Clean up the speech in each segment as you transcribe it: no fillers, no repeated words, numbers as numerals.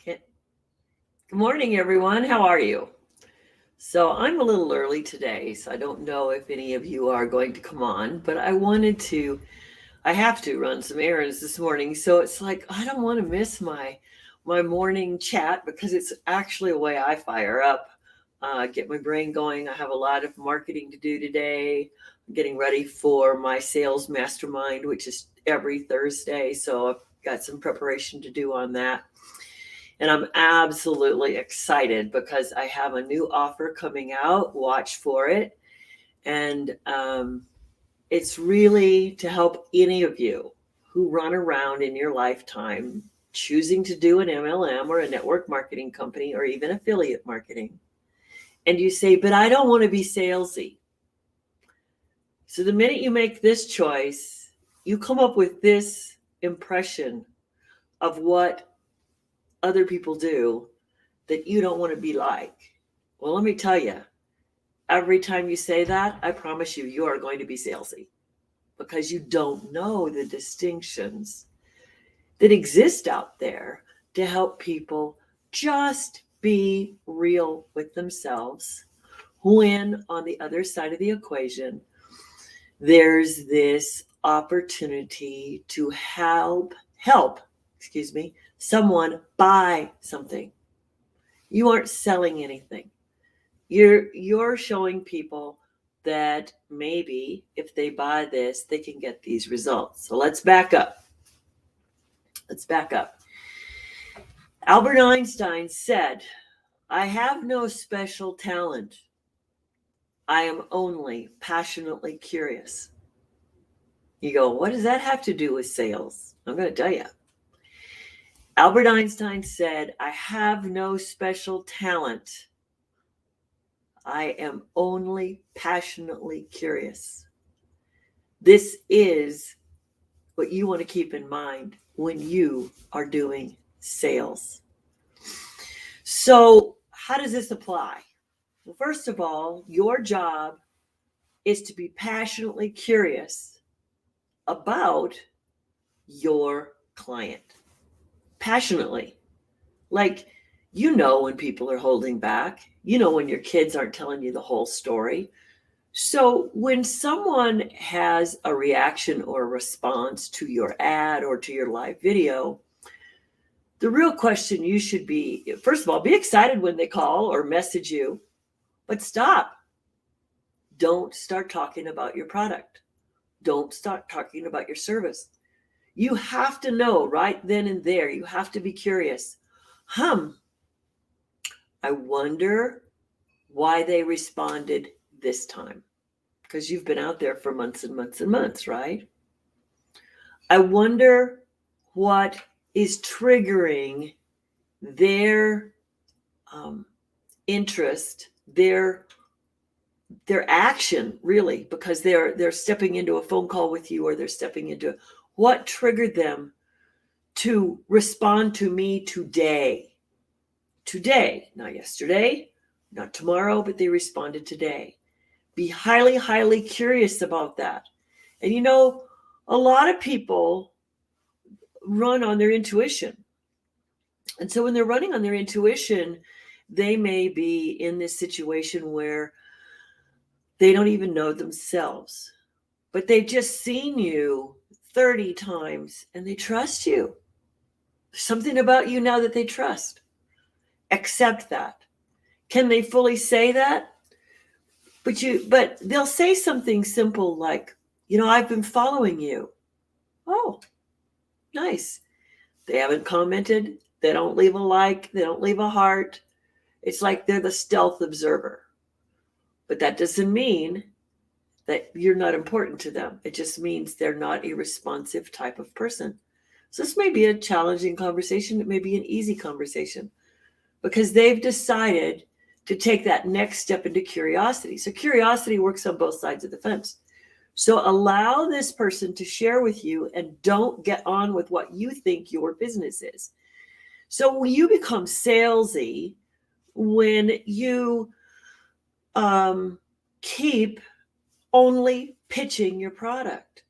Good morning, everyone. How are you? So I'm a little early today, so I don't know if any of you are going to come on, but I have to run some errands this morning. So it's like, I don't want to miss my morning chat because it's actually a way I fire up, get my brain going. I have a lot of marketing to do today. I'm getting ready for my sales mastermind, which is every Thursday. So I've got some preparation to do on that. And I'm absolutely excited because I have a new offer coming out. Watch for it. And it's really to help any of you who run around in your lifetime choosing to do an MLM or a network marketing company or even affiliate marketing. And you say, but I don't want to be salesy. So the minute you make this choice, you come up with this impression of what other people do that you don't want to be like. Well, let me tell you, every time you say that, I promise you are going to be salesy because you don't know the distinctions that exist out there to help people just be real with themselves. When on the other side of the equation, there's this opportunity to help, someone buy something. You aren't selling anything. You're showing people that maybe if they buy this, they can get these results. So let's back up. Albert Einstein said, I have no special talent. I am only passionately curious. You go, what does that have to do with sales? I'm going to tell you. Albert Einstein said, I have no special talent. I am only passionately curious. This is what you want to keep in mind when you are doing sales. So, how does this apply? Well, first of all, your job is to be passionately curious about your client. Passionately. Like, when people are holding back, when your kids aren't telling you the whole story. So when someone has a reaction or a response to your ad or to your live video, the real question you should be, first of all, be excited when they call or message you, but stop. Don't start talking about your product. Don't start talking about your service. You have to know right then and there, you have to be curious. I wonder why they responded this time. Because you've been out there for months and months and months, right? I wonder what is triggering their interest, their action, really, because they're stepping into a phone call with you, or they're stepping into what triggered them to respond to me today. Today, not yesterday, not tomorrow, but they responded today. Be highly, highly curious about that. And a lot of people run on their intuition. And so when they're running on their intuition, they may be in this situation where they don't even know themselves, but they've just seen you 30 times and they trust you. There's something about you now that they trust. Accept that. Can they fully say that? But they'll say something simple like, I've been following you. Oh, nice. They haven't commented. They don't leave a like. They don't leave a heart. It's like they're the stealth observer. But that doesn't mean that you're not important to them. It just means they're not a responsive type of person. So this may be a challenging conversation. It may be an easy conversation because they've decided to take that next step into curiosity. So curiosity works on both sides of the fence. So allow this person to share with you and don't get on with what you think your business is. So when you become salesy, when you keep only pitching your product,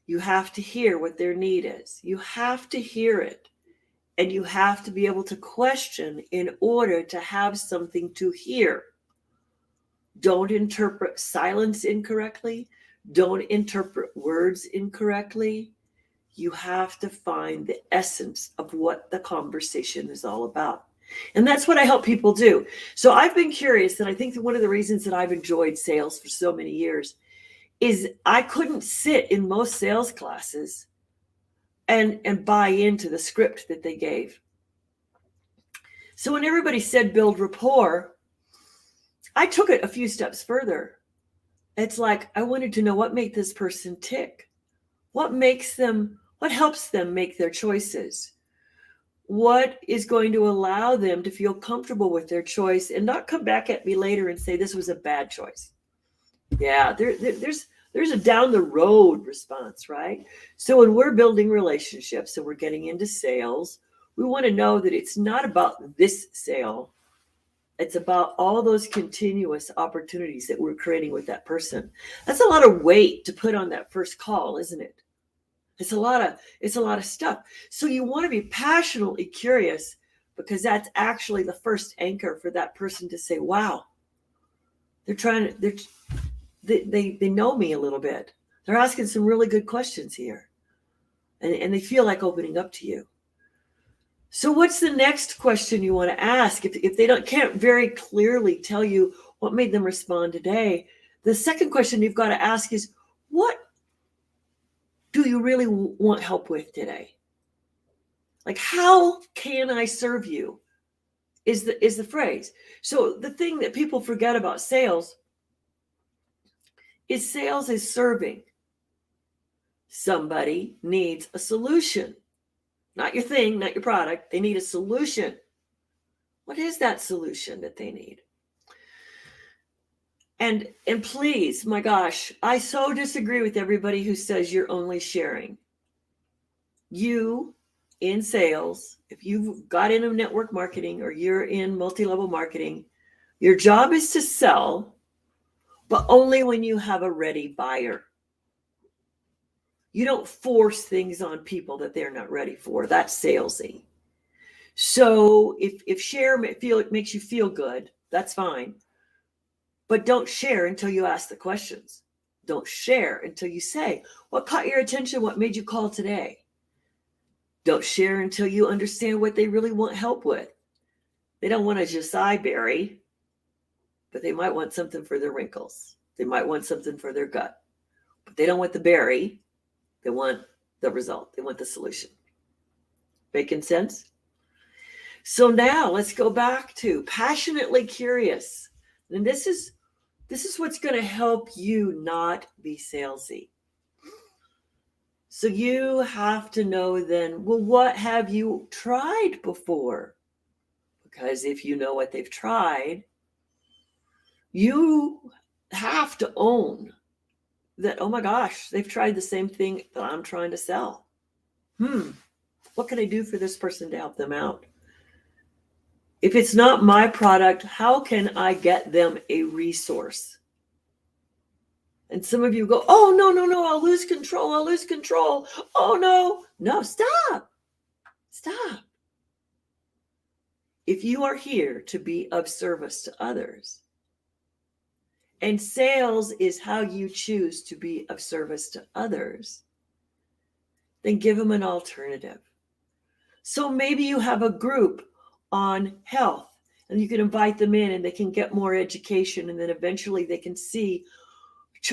you have to hear what their need is. You have to hear it. And you have to be able to question in order to have something to hear. Don't interpret silence incorrectly. Don't interpret words incorrectly. You have to find the essence of what the conversation is all about. And that's what I help people do. So I've been curious, and I think that one of the reasons that I've enjoyed sales for so many years is I couldn't sit in most sales classes and buy into the script that they gave. So when everybody said build rapport, I took it a few steps further. It's like I wanted to know what made this person tick. What helps them make their choices? What is going to allow them to feel comfortable with their choice and not come back at me later and say this was a bad choice? Yeah, there's a down the road response, right? So when we're building relationships and we're getting into sales, we want to know that it's not about this sale. It's about all those continuous opportunities that we're creating with that person. That's a lot of weight to put on that first call, isn't it? It's a lot of stuff. So you want to be passionately curious, because that's actually the first anchor for that person to say, wow, they know me a little bit. They're asking some really good questions here. And they feel like opening up to you. So what's the next question you want to ask? If they can't very clearly tell you what made them respond today, the second question you've got to ask is, what do you really want help with today? Like, how can I serve you is the phrase. So the thing that people forget about sales is serving. Somebody needs a solution. Not your thing, not your product. They need a solution. What is that solution that they need? And please, my gosh, I so disagree with everybody who says you're only sharing. You, in sales, if you've got into network marketing or you're in multi-level marketing, your job is to sell, but only when you have a ready buyer. You don't force things on people that they're not ready for. That's salesy. So if share makes you feel good, that's fine. But don't share until you ask the questions. Don't share until you say, what caught your attention? What made you call today? Don't share until you understand what they really want help with. They don't want a acai berry, but they might want something for their wrinkles. They might want something for their gut, but they don't want the berry. They want the result. They want the solution. Making sense? So now let's go back to passionately curious. And this is what's going to help you not be salesy. So you have to know then, well, what have you tried before? Because if you know what they've tried, you have to own that, oh my gosh, they've tried the same thing that I'm trying to sell. What can I do for this person to help them out? If it's not my product, how can I get them a resource? And some of you go, oh, no, I'll lose control. Oh, no, stop. If you are here to be of service to others, and sales is how you choose to be of service to others, then give them an alternative. So maybe you have a group on health, and you can invite them in and they can get more education, and then eventually they can see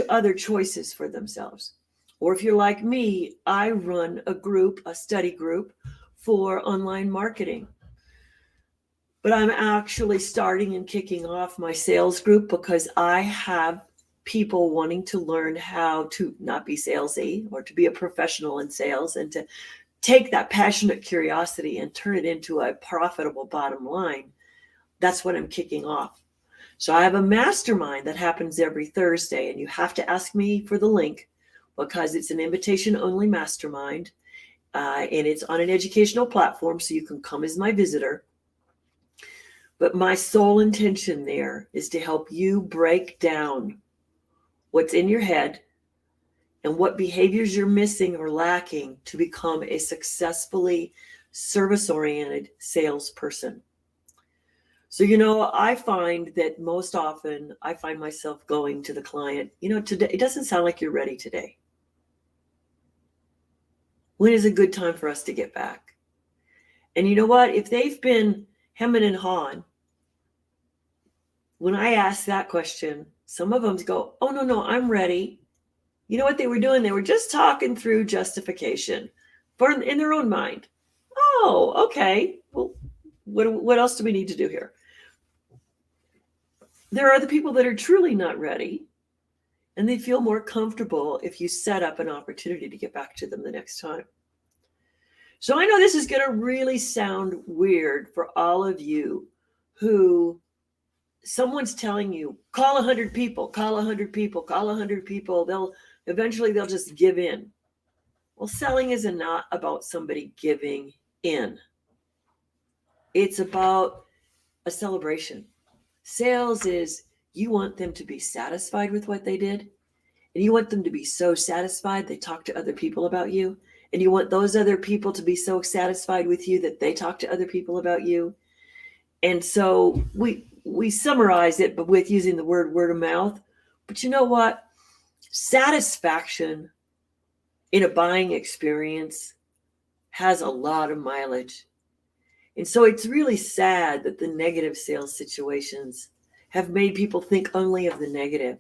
other choices for themselves. Or if you're like me, I run a study group for online marketing. But I'm actually starting and kicking off my sales group because I have people wanting to learn how to not be salesy or to be a professional in sales and to take that passionate curiosity and turn it into a profitable bottom line. That's what I'm kicking off. So I have a mastermind that happens every Thursday, and you have to ask me for the link because it's an invitation-only mastermind, and it's on an educational platform, so you can come as my visitor. But my sole intention there is to help you break down what's in your head and what behaviors you're missing or lacking to become a successfully service-oriented salesperson. So, I find that most often I find myself going to the client, today, it doesn't sound like you're ready today. When is a good time for us to get back? And you know what? If they've been hemming and hawing, when I ask that question, some of them go, oh, no, I'm ready. You know what they were doing? They were just talking through justification in their own mind. Oh, okay. Well, what else do we need to do here? There are the people that are truly not ready, and they feel more comfortable if you set up an opportunity to get back to them the next time. So I know this is going to really sound weird for all of you who someone's telling you, call 100 people, call 100 people, call 100 people. Eventually they'll just give in. Well, selling is not about somebody giving in. It's about a celebration. Sales is you want them to be satisfied with what they did, and you want them to be so satisfied they talk to other people about you, and you want those other people to be so satisfied with you that they talk to other people about you. And so we summarize it, but with using the word of mouth. But you know what? Satisfaction in a buying experience has a lot of mileage. And so it's really sad that the negative sales situations have made people think only of the negative.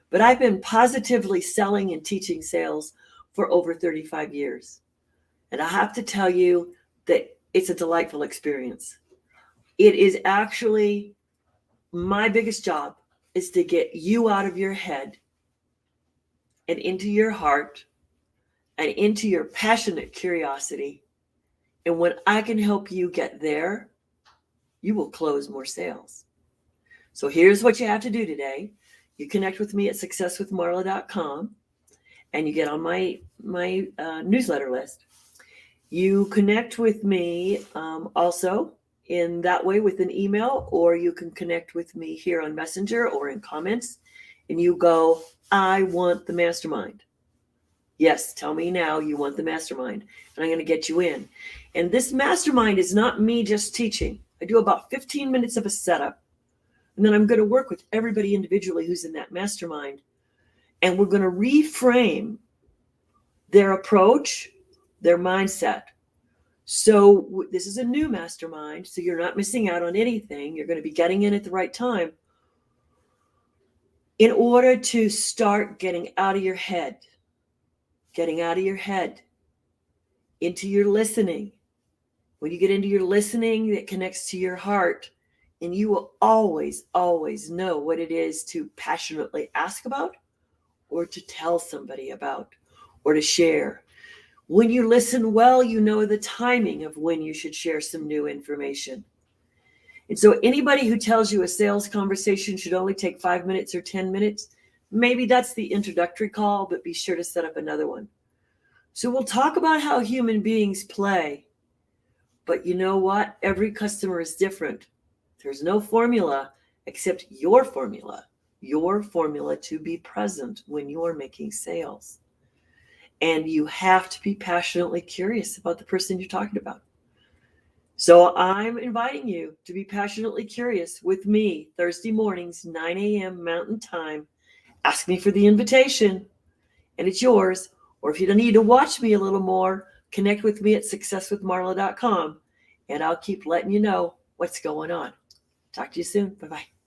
But I've been positively selling and teaching sales for over 35 years. And I have to tell you that it's a delightful experience. It is actually my biggest job is to get you out of your head and into your heart and into your passionate curiosity. And when I can help you get there, you will close more sales. So here's what you have to do today. You connect with me at successwithmarla.com and you get on my newsletter list. You connect with me also in that way with an email, or you can connect with me here on Messenger or in comments, and you go, I want the mastermind. Yes, tell me now you want the mastermind, and I'm going to get you in. And this mastermind is not me just teaching. I do about 15 minutes of a setup, and then I'm going to work with everybody individually who's in that mastermind, and we're going to reframe their approach, their mindset. So this is a new mastermind, so you're not missing out on anything. You're going to be getting in at the right time in order to start getting out of your head into your listening. When you get into your listening, that connects to your heart, and you will always, always know what it is to passionately ask about or to tell somebody about or to share. When you listen well, you know the timing of when you should share some new information. And so anybody who tells you a sales conversation should only take 5 minutes or 10 minutes, maybe that's the introductory call, but be sure to set up another one. So we'll talk about how human beings play. But you know what? Every customer is different. There's no formula except your formula to be present when you're making sales. And you have to be passionately curious about the person you're talking about. So I'm inviting you to be passionately curious with me Thursday mornings, 9 a.m. Mountain Time. Ask me for the invitation, and it's yours. Or if you need to watch me a little more, connect with me at successwithmarla.com, and I'll keep letting you know what's going on. Talk to you soon. Bye-bye.